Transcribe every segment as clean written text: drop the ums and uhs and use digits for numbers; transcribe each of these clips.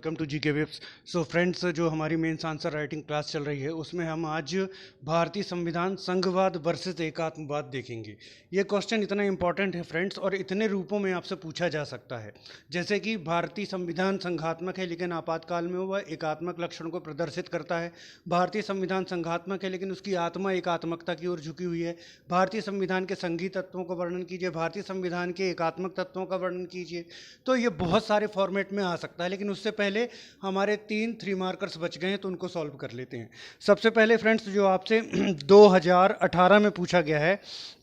Welcome to GK webs. So friends, जो हमारी mains answer writing class चल रही है उसमें हम आज भारतीय संविधान संघवाद वर्सेस एकात्मवाद देखेंगे। ये क्वेश्चन इतना इंपॉर्टेंट है फ्रेंड्स, और इतने रूपों में आपसे पूछा जा सकता है। जैसे कि भारतीय संविधान संघात्मक है लेकिन आपातकाल में वह एकात्मक लक्षण को प्रदर्शित करता है। भारतीय संविधान संघात्मक है लेकिन उसकी आत्मा एकात्मकता की ओर झुकी हुई है। भारतीय संविधान के संघीय तत्वों का वर्णन कीजिए, भारतीय संविधान के एकात्मक तत्वों का वर्णन कीजिए। तो ये बहुत सारे फॉर्मेट में आ सकता है, लेकिन उससे पहले हमारे 3 मार्कर्स बच गए हैं तो उनको सॉल्व कर लेते हैं। सबसे पहले फ्रेंड्स, जो आपसे 2018 में पूछा गया है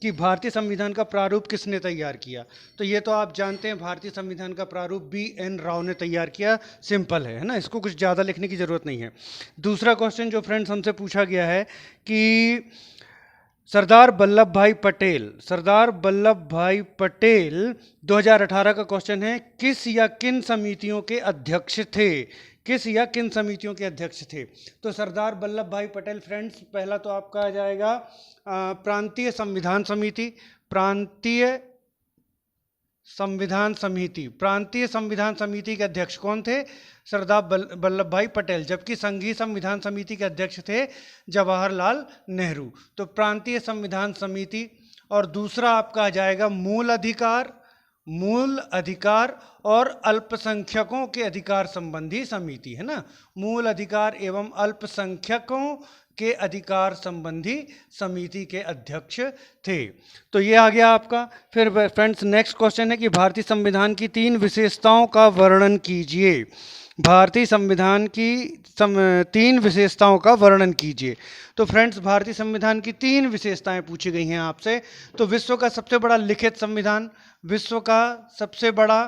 कि भारतीय संविधान का प्रारूप किसने तैयार किया, तो ये तो आप जानते हैं, भारतीय संविधान का प्रारूप BN राव ने तैयार किया। सिंपल है ना, इसको कुछ ज़्यादा लिखने की ज़रूरत नहीं है। दूसरा क्वेश्चन जो फ्रेंड्स हमसे पूछा गया है कि सरदार वल्लभ भाई पटेल 2018 का क्वेश्चन है, किस या किन समितियों के अध्यक्ष थे? किस या किन समितियों के अध्यक्ष थे? तो सरदार वल्लभ भाई पटेल फ्रेंड्स, पहला तो आपका आ जाएगा प्रांतीय संविधान समिति। प्रांतीय संविधान समिति के अध्यक्ष कौन थे? सरदार वल्लभ भाई पटेल। जबकि संघीय संविधान समिति के अध्यक्ष थे जवाहरलाल नेहरू। तो प्रांतीय संविधान समिति। और दूसरा आपका आ जाएगा मूल अधिकार और अल्पसंख्यकों के अधिकार संबंधी समिति, है ना। मूल अधिकार एवं अल्पसंख्यकों के अधिकार संबंधी समिति के अध्यक्ष थे। तो ये आ गया आपका। फिर फ्रेंड्स, नेक्स्ट क्वेश्चन है कि भारतीय संविधान की 3 विशेषताओं का वर्णन कीजिए। भारतीय संविधान की 3 विशेषताओं का वर्णन कीजिए। तो फ्रेंड्स, भारतीय संविधान की 3 विशेषताएं पूछी गई हैं आपसे। तो विश्व का सबसे बड़ा लिखित संविधान, विश्व का सबसे बड़ा,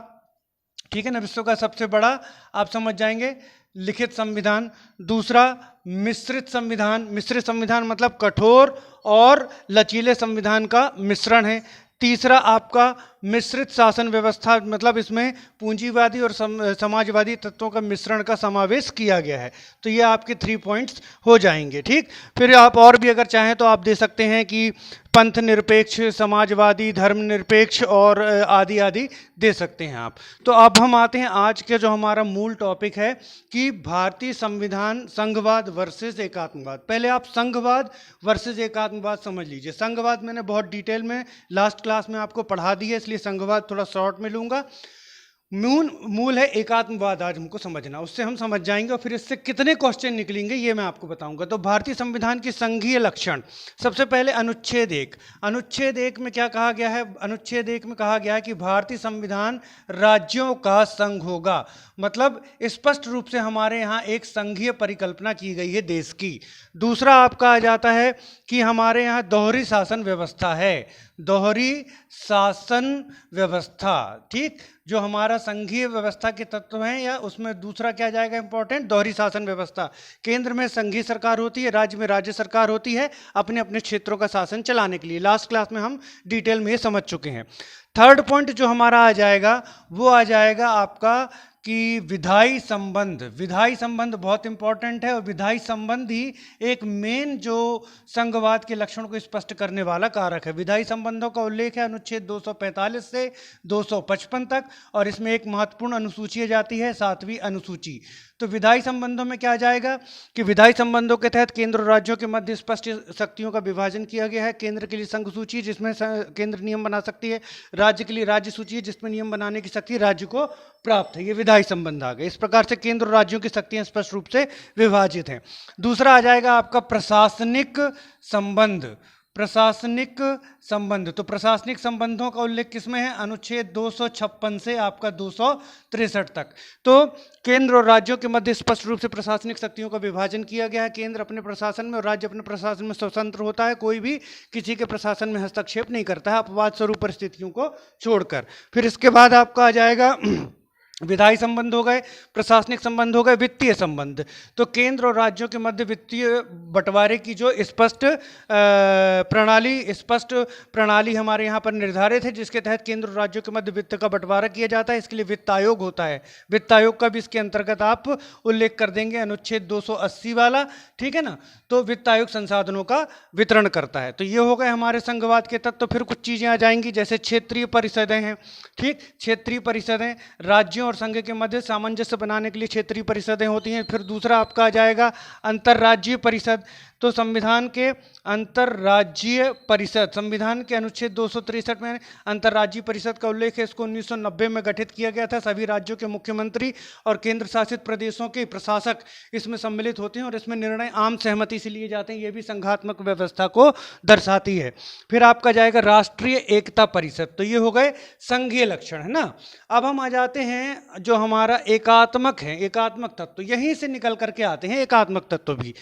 ठीक है ना, विश्व का सबसे बड़ा आप समझ जाएंगे लिखित संविधान। दूसरा मिश्रित संविधान मतलब कठोर और लचीले संविधान का मिश्रण है। तीसरा आपका मिश्रित शासन व्यवस्था, मतलब इसमें पूंजीवादी और समाजवादी तत्वों का मिश्रण का समावेश किया गया है। तो ये आपके 3 पॉइंट्स हो जाएंगे, ठीक। फिर आप और भी अगर चाहें तो आप दे सकते हैं कि पंथ निरपेक्ष, समाजवादी, धर्मनिरपेक्ष और आदि आदि दे सकते हैं आप। तो अब हम आते हैं आज के जो हमारा मूल टॉपिक है कि भारतीय संविधान संघवाद वर्सेस एकात्मवाद। पहले आप संघवाद वर्सेस एकात्मवाद समझ लीजिए। संघवाद मैंने बहुत डिटेल में लास्ट क्लास में आपको पढ़ा दी है, इसलिए संघवाद थोड़ा शॉर्ट में लूंगा। मूल है एकात्मवाद, आज हमको समझना, उससे हम समझ जाएंगे और फिर इससे कितने क्वेश्चन निकलेंगे ये मैं आपको बताऊंगा। तो भारतीय संविधान की संघीय लक्षण, सबसे पहले अनुच्छेद 1। अनुच्छेद 1 में क्या कहा गया है? अनुच्छेद 1 में कहा गया है कि भारतीय संविधान राज्यों का संघ होगा। मतलब स्पष्ट रूप से हमारे यहाँ एक संघीय परिकल्पना की गई है देश की। दूसरा आपका आ जाता है कि हमारे यहाँ दोहरी शासन व्यवस्था है, दोहरी शासन व्यवस्था, ठीक। जो हमारा संघीय व्यवस्था के तत्व हैं, या उसमें दूसरा क्या जाएगा इंपॉर्टेंट, दोहरी शासन व्यवस्था। केंद्र में संघीय सरकार होती है, राज्य में राज्य सरकार होती है, अपने अपने क्षेत्रों का शासन चलाने के लिए। लास्ट क्लास में हम डिटेल में ये समझ चुके हैं। थर्ड पॉइंट जो हमारा आ जाएगा वो आ जाएगा आपका कि विधायी संबंध बहुत इंपॉर्टेंट है, और विधायी संबंध ही एक मेन जो संघवाद के लक्षण को स्पष्ट करने वाला कारक है। विधायी संबंधों का उल्लेख है अनुच्छेद 245 से 255 तक, और इसमें एक महत्वपूर्ण अनुसूची जाती है 7वीं अनुसूची। तो विधायी संबंधों में क्या जाएगा कि विधायी संबंधों के तहत केंद्र और राज्यों के मध्य स्पष्ट शक्तियों का विभाजन किया गया है। केंद्र के लिए संघ सूची, जिसमें केंद्र नियम बना सकती है, राज्य के लिए राज्य सूची है, जिसमें नियम बनाने की शक्ति राज्य को प्राप्त है। ये विधायी संबंध आ गए। इस प्रकार से केंद्र और राज्यों की शक्तियां स्पष्ट रूप से विभाजित हैं। दूसरा आ जाएगा आपका प्रशासनिक संबंध। तो प्रशासनिक संबंधों का उल्लेख किसमें है? अनुच्छेद 256 से आपका 263 तक। तो केंद्र और राज्यों के मध्य स्पष्ट रूप से प्रशासनिक शक्तियों का विभाजन किया गया है। केंद्र अपने प्रशासन में और राज्य अपने प्रशासन में स्वतंत्र होता है, कोई भी किसी के प्रशासन में हस्तक्षेप नहीं करता है, अपवाद स्वरूप परिस्थितियों को छोड़कर। फिर इसके बाद आपका आ जाएगा विधायी संबंध हो गए, प्रशासनिक संबंध हो गए, वित्तीय संबंध। तो केंद्र और राज्यों के मध्य वित्तीय बंटवारे की जो स्पष्ट प्रणाली हमारे यहाँ पर निर्धारित है, जिसके तहत केंद्र और राज्यों के मध्य वित्त का बंटवारा किया जाता है। इसके लिए वित्त आयोग होता है। वित्त आयोग का भी इसके अंतर्गत आप उल्लेख कर देंगे, अनुच्छेद 280 वाला, ठीक है ना। तो वित्त आयोग संसाधनों का वितरण करता है। तो ये हो गए हमारे संघवाद के तत्व। फिर कुछ चीजें आ जाएंगी, जैसे क्षेत्रीय परिषदें हैं, ठीक। क्षेत्रीय परिषदें राज्यों और संघ के मध्य सामंजस्य बनाने के लिए क्षेत्रीय परिषदें होती हैं। फिर दूसरा आपका आ जाएगा अंतर्राज्यीय परिषद। तो संविधान के अंतर्राज्यीय परिषद, संविधान के अनुच्छेद 263 में अंतर्राज्यीय परिषद का उल्लेख है। इसको 1990 में गठित किया गया था। सभी राज्यों के मुख्यमंत्री और केंद्र शासित प्रदेशों के प्रशासक इसमें सम्मिलित होते हैं और इसमें निर्णय आम सहमति से लिए जाते हैं। ये भी संघात्मक व्यवस्था को दर्शाती है। फिर आपका जाएगा राष्ट्रीय एकता परिषद। तो ये हो गए संघीय लक्षण, है ना। अब हम आ जाते हैं जो हमारा एकात्मक है, एकात्मक तत्व, यहीं से निकल करके आते हैं एकात्मक तत्व भी।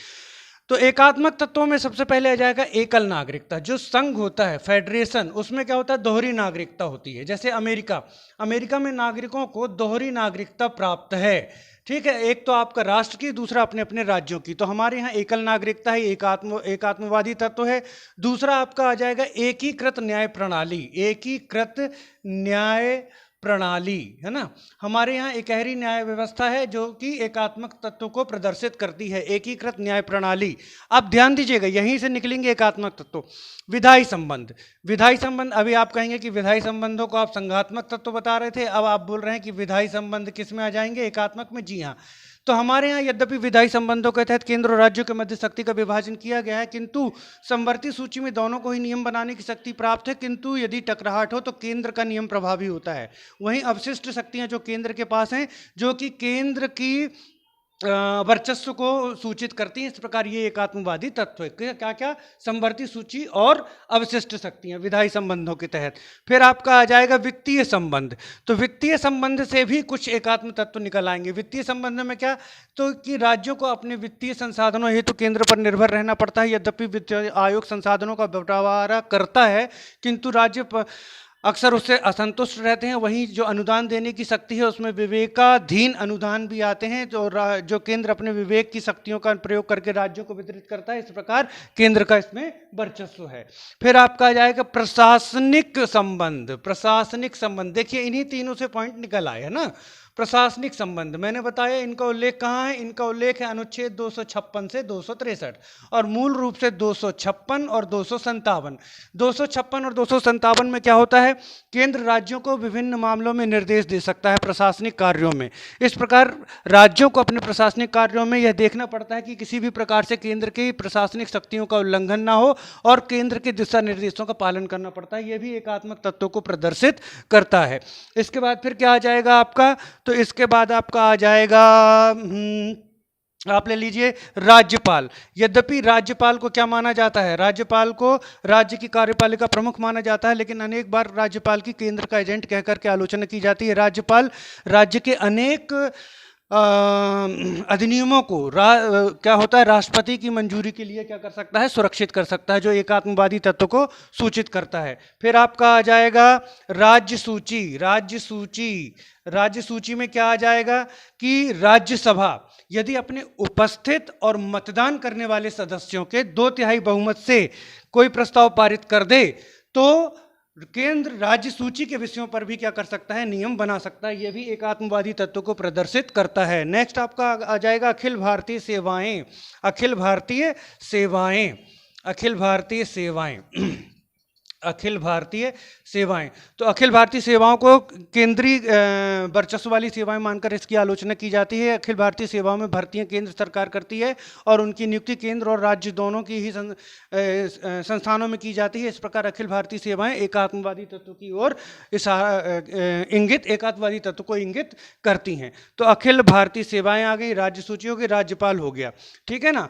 तो एकात्मक तत्वों में सबसे पहले आ जाएगा एकल नागरिकता। जो संघ होता है, फेडरेशन, उसमें क्या होता है, दोहरी नागरिकता होती है। जैसे अमेरिका में नागरिकों को दोहरी नागरिकता प्राप्त है, ठीक है। एक तो आपका राष्ट्र की, दूसरा अपने अपने राज्यों की। तो हमारे यहाँ एकल नागरिकता है, एकात्मवादी तत्व है। दूसरा आपका आ जाएगा एकीकृत न्याय प्रणाली। एकीकृत न्याय प्रणाली, है ना। हमारे यहाँ एकहरी न्याय व्यवस्था है जो कि एकात्मक तत्व को प्रदर्शित करती है, एकीकृत न्याय प्रणाली। अब ध्यान दीजिएगा, यहीं से निकलेंगे एकात्मक तत्व। विधायी संबंध, विधायी संबंध, अभी आप कहेंगे कि विधायी संबंधों को आप संघात्मक तत्व बता रहे थे, अब आप बोल रहे हैं कि विधायी संबंध किस में आ जाएंगे, एकात्मक में। जी हाँ। तो हमारे यहाँ यद्यपि विधायी संबंधों के तहत केंद्र और राज्यों के मध्य शक्ति का विभाजन किया गया है, किंतु समवर्ती सूची में दोनों को ही नियम बनाने की शक्ति प्राप्त है। किंतु यदि टकराहट हो तो केंद्र का नियम प्रभावी होता है। वहीं अवशिष्ट शक्तियां जो केंद्र के पास हैं, जो कि केंद्र की वर्चस्व को सूचित करती हैं। इस प्रकार ये एकात्मवादी तत्व है। क्या क्या, समवर्ती सूची और अवशिष्ट शक्तियां विधायी संबंधों के तहत। फिर आपका आ जाएगा वित्तीय संबंध। तो वित्तीय संबंध से भी कुछ एकात्म तत्व निकल आएंगे। वित्तीय संबंध में क्या, तो कि राज्यों को अपने वित्तीय संसाधनों हेतु केंद्र पर निर्भर रहना पड़ता है। यद्यपि वित्त आयोग संसाधनों का बंटवारा करता है, किंतु राज्य अक्सर उससे असंतुष्ट रहते हैं। वहीं जो अनुदान देने की शक्ति है उसमें विवेकाधीन अनुदान भी आते हैं, जो केंद्र अपने विवेक की शक्तियों का प्रयोग करके राज्यों को वितरित करता है। इस प्रकार केंद्र का इसमें वर्चस्व है। फिर आपका आ जाएगा प्रशासनिक संबंध। प्रशासनिक संबंध, देखिए इन्हीं तीनों से पॉइंट निकल आए, है ना। प्रशासनिक संबंध मैंने बताया, इनका उल्लेख कहाँ है, इनका उल्लेख है अनुच्छेद 256 से 263 और मूल रूप से 256 और 257। 256 और 257 में क्या होता है, केंद्र राज्यों को विभिन्न मामलों में निर्देश दे सकता है प्रशासनिक कार्यों में। इस प्रकार राज्यों को अपने प्रशासनिक कार्यों में यह देखना पड़ता है कि किसी भी प्रकार से केंद्र की प्रशासनिक शक्तियों का उल्लंघन ना हो और केंद्र के दिशा निर्देशों का पालन करना पड़ता है। यह भी एकात्मक तत्वों को प्रदर्शित करता है। इसके बाद फिर क्या आ जाएगा आपका, तो इसके बाद आपका आ जाएगा आप ले लीजिए राज्यपाल। यद्यपि राज्यपाल को क्या माना जाता है, राज्यपाल को राज्य की कार्यपालिका प्रमुख माना जाता है, लेकिन अनेक बार राज्यपाल की केंद्र का एजेंट कहकर के आलोचना की जाती है। राज्यपाल राज्य के अनेक अधिनियमों को क्या होता है, राष्ट्रपति की मंजूरी के लिए क्या कर सकता है, सुरक्षित कर सकता है, जो एकात्मवादी तत्व को सूचित करता है। फिर आपका आ जाएगा राज्य सूची। राज्य सूची, राज्य सूची में क्या आ जाएगा कि राज्यसभा यदि अपने उपस्थित और मतदान करने वाले सदस्यों के 2/3 बहुमत से कोई प्रस्ताव पारित कर दे तो केंद्र राज्य सूची के विषयों पर भी क्या कर सकता है, नियम बना सकता है। यह भी एकात्मवादी तत्व को प्रदर्शित करता है। नेक्स्ट आपका आ जाएगा अखिल भारतीय सेवाएं। अखिल भारतीय सेवाएं, अखिल भारतीय सेवाएं अखिल भारतीय सेवाएं। तो अखिल भारतीय सेवाओं को केंद्रीय वर्चस्व वाली सेवाएं मानकर इसकी आलोचना की जाती है। अखिल भारतीय सेवाओं में भर्तियां केंद्र सरकार करती है और उनकी नियुक्ति केंद्र और राज्य दोनों की ही संस्थानों में की जाती है। इस प्रकार अखिल भारतीय सेवाएं एकात्मवादी तत्व की ओर इंगित, एकात्मवादी तत्व को इंगित करती हैं। तो अखिल भारतीय सेवाएं आ गई, राज्य सूची हो गई, राज्यपाल हो गया, ठीक है ना।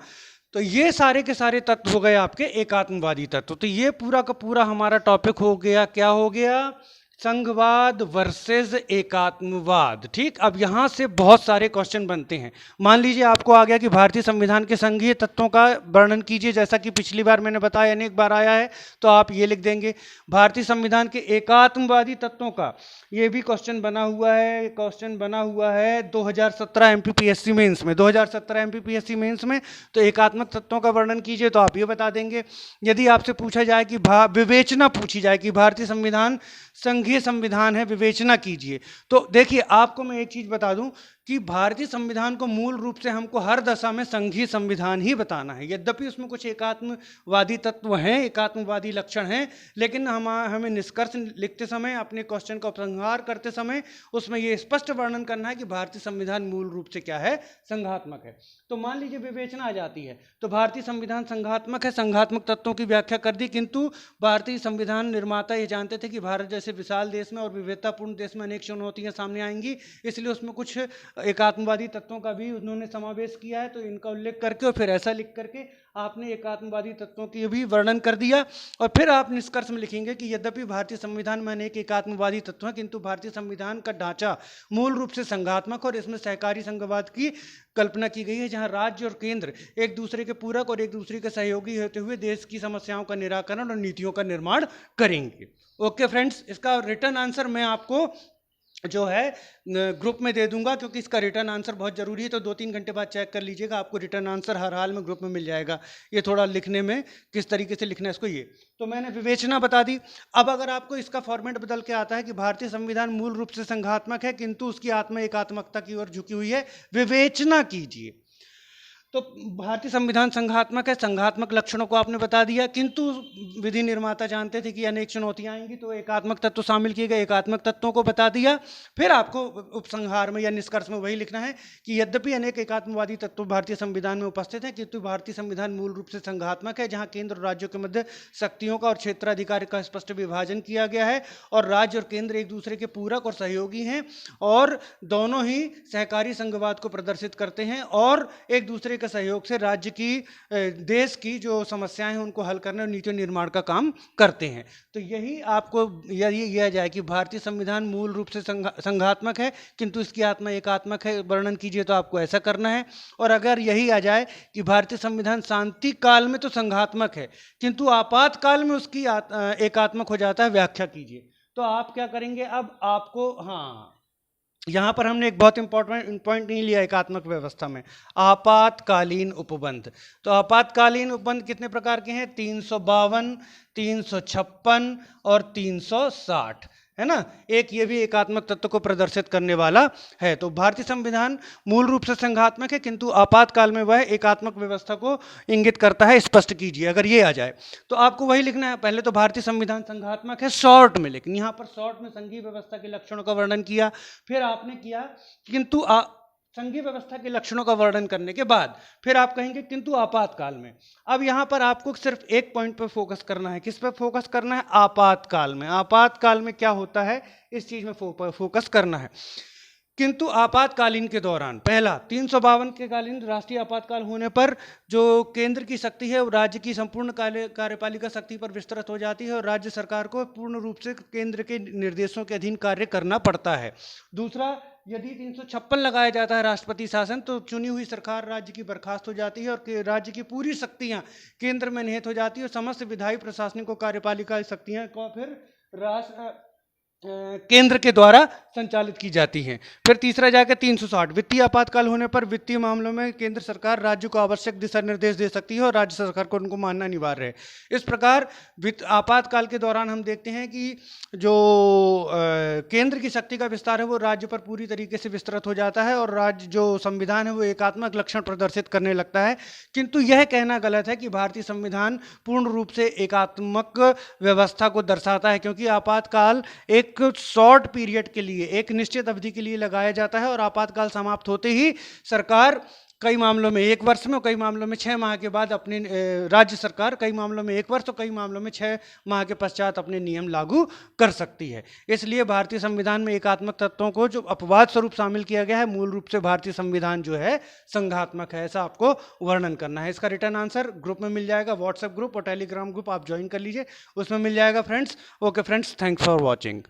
तो ये सारे के सारे तत्व हो गए आपके एकात्मवादी तत्व। तो ये पूरा का पूरा हमारा टॉपिक हो गया, क्या हो गया, संघवाद वर्सेस एकात्मवाद। ठीक, अब यहाँ से बहुत सारे क्वेश्चन बनते हैं। मान लीजिए आपको आ गया कि भारतीय संविधान के संघीय तत्वों का वर्णन कीजिए, जैसा कि पिछली बार मैंने बताया, अनेक बार आया है, तो आप ये लिख देंगे। भारतीय संविधान के एकात्मवादी तत्वों का ये भी क्वेश्चन बना हुआ है, क्वेश्चन बना हुआ है 2017 MPPSC मेंस में। 2017 MPPSC मेंस में तो एकात्मक तत्वों का वर्णन कीजिए, तो आप ये बता देंगे। यदि आपसे पूछा जाए कि विवेचना पूछी जाए कि भारतीय संविधान संघीय संविधान है, विवेचना कीजिए, तो देखिए आपको मैं एक चीज बता दूं कि भारतीय संविधान को मूल रूप से हमको हर दशा में संघीय संविधान ही बताना है। यद्यपि उसमें कुछ एकात्मवादी तत्व हैं, एकात्मवादी लक्षण हैं, लेकिन हमें निष्कर्ष लिखते समय, अपने क्वेश्चन का उपसंहार करते समय उसमें यह स्पष्ट वर्णन करना है कि भारतीय संविधान मूल रूप से क्या है, संघात्मक है। तो मान लीजिए विवेचना आ जाती है, तो भारतीय संविधान संघात्मक है, संघात्मक तत्वों की व्याख्या कर दी, किंतु भारतीय संविधान निर्माता ये जानते थे कि भारत जैसे विशाल देश में और विविधतापूर्ण देश में अनेक चुनौतियां सामने आएंगी, इसलिए उसमें कुछ एकात्मवादी तत्वों का भी उन्होंने समावेश किया है। तो इनका उल्लेख करके और फिर ऐसा लिख करके आपने एकात्मवादी तत्वों की भी वर्णन कर दिया, और फिर आप निष्कर्ष में लिखेंगे कि यद्यपि भारतीय संविधान में अनेक एकात्मवादी तत्व हैं, किंतु भारतीय संविधान का ढांचा मूल रूप से संघात्मक और इसमें सहकारी संघवाद की कल्पना की गई है, जहां राज्य और केंद्र एक दूसरे के पूरक और एक दूसरे के सहयोगी होते हुए देश की समस्याओं का निराकरण और नीतियों का निर्माण करेंगे। ओके फ्रेंड्स, इसका रिटर्न आंसर मैं आपको जो है ग्रुप में दे दूंगा, क्योंकि इसका रिटर्न आंसर बहुत जरूरी है। तो 2-3 घंटे बाद चेक कर लीजिएगा, आपको रिटर्न आंसर हर हाल में ग्रुप में मिल जाएगा। ये थोड़ा लिखने में किस तरीके से लिखना है इसको, ये तो मैंने विवेचना बता दी। अब अगर आपको इसका फॉर्मेट बदल के आता है कि भारतीय संविधान मूल रूप से संघात्मक है, किंतु उसकी आत्मा एकात्मकता की ओर झुकी हुई है, विवेचना कीजिए। तो भारतीय संविधान संघात्मक है, संघात्मक लक्षणों को आपने बता दिया, किंतु विधि निर्माता जानते थे कि अनेक चुनौतियां आएंगी, तो एकात्मक तत्व शामिल किए गए, एकात्मक तत्वों को बता दिया। फिर आपको उपसंहार में या निष्कर्ष में वही लिखना है कि यद्यपि अनेक एकात्मवादी तत्व भारतीय संविधान में उपस्थित हैं, किंतु भारतीय संविधान मूल रूप से संघात्मक है, जहां केंद्र और राज्यों के मध्य शक्तियों का और क्षेत्राधिकार का स्पष्ट विभाजन किया गया है, और राज्य और केंद्र एक दूसरे के पूरक और सहयोगी हैं, और दोनों ही सहकारी संघवाद को प्रदर्शित करते हैं, और एक दूसरे के सहयोग से राज्य की, देश की जो समस्याएं हैं उनको हल करने और नीति निर्माण का काम करते हैं। तो यही आपको यही यह जाए कि भारतीय संविधान मूल रूप से संघात्मक है, किंतु इसकी आत्मा एकात्मक है, वर्णन कीजिए, तो आपको ऐसा करना है। और अगर यही आ जाए कि भारतीय संविधान शांति काल में तो संघात्मक है, किंतु आपातकाल में उसकी एकात्मक हो जाता है, व्याख्या कीजिए। तो आप क्या करेंगे, अब आपको, हाँ, यहां पर हमने एक बहुत इंपॉर्टेंट पॉइंट नहीं लिया एकात्मक व्यवस्था में, आपातकालीन उपबंध। तो आपातकालीन उपबंध कितने प्रकार के हैं, 352, 356 और 360, है ना। एक ये भी एकात्मक तत्व को प्रदर्शित करने वाला है। तो भारतीय संविधान मूल रूप से संघात्मक है, किंतु आपातकाल में वह एकात्मक व्यवस्था को इंगित करता है, स्पष्ट कीजिए। अगर ये आ जाए तो आपको वही लिखना है। पहले तो भारतीय संविधान संघात्मक है शॉर्ट में, लेकिन यहाँ पर शॉर्ट में संघीय व्यवस्था के लक्षणों का वर्णन किया, फिर आपने किया किंतु संघीय व्यवस्था के लक्षणों का वर्णन करने के बाद फिर आप कहेंगे किंतु आपातकाल में। अब यहां पर आपको सिर्फ एक पॉइंट पर फोकस करना है। किस पर फोकस करना है, आपातकाल में। आपातकाल में क्या होता है, इस चीज में फोकस करना है। किंतु आपातकालीन के दौरान, पहला 352 के कालीन राष्ट्रीय आपातकाल होने पर जो केंद्र की शक्ति है वो राज्य की संपूर्ण कार्यपालिका शक्ति पर विस्तृत हो जाती है, और राज्य सरकार को पूर्ण रूप से केंद्र के निर्देशों के अधीन कार्य करना पड़ता है। दूसरा, यदि 356 लगाया जाता है राष्ट्रपति शासन, तो चुनी हुई सरकार राज्य की बर्खास्त हो जाती है, और राज्य की पूरी शक्तियां केंद्र में निहित हो जाती है, और समस्त विधायी प्रशासनिक और कार्यपालिका शक्तियां को फिर केंद्र के द्वारा संचालित की जाती हैं। फिर तीसरा जाकर 360, वित्तीय आपातकाल होने पर वित्तीय मामलों में केंद्र सरकार राज्य को आवश्यक दिशा निर्देश दे सकती है, और राज्य सरकार को उनको मानना अनिवार्य है। इस प्रकार आपातकाल के दौरान हम देखते हैं कि जो केंद्र की शक्ति का विस्तार है वो राज्य पर पूरी तरीके से विस्तृत हो जाता है, और राज्य जो संविधान है वो एकात्मक लक्षण प्रदर्शित करने लगता है। किंतु यह कहना गलत है कि भारतीय संविधान पूर्ण रूप से एकात्मक व्यवस्था को दर्शाता है, क्योंकि आपातकाल एक शॉर्ट पीरियड के लिए, एक निश्चित अवधि के लिए लगाया जाता है, और आपातकाल समाप्त होते ही सरकार कई मामलों में 1 वर्ष में और कई मामलों में 6 माह के बाद अपने, राज्य सरकार कई मामलों में 1 वर्ष और कई मामलों में 6 माह के पश्चात अपने नियम लागू कर सकती है। इसलिए भारतीय संविधान में एकात्मक तत्वों को जो अपवाद स्वरूप शामिल किया गया है, मूल रूप से भारतीय संविधान जो है संघात्मक है, ऐसा आपको वर्णन करना है। इसका रिटर्न आंसर ग्रुप में मिल जाएगा, व्हाट्सएप ग्रुप और टेलीग्राम ग्रुप आप ज्वाइन कर लीजिए, उसमें मिल जाएगा friends. Okay friends, thanks for watching.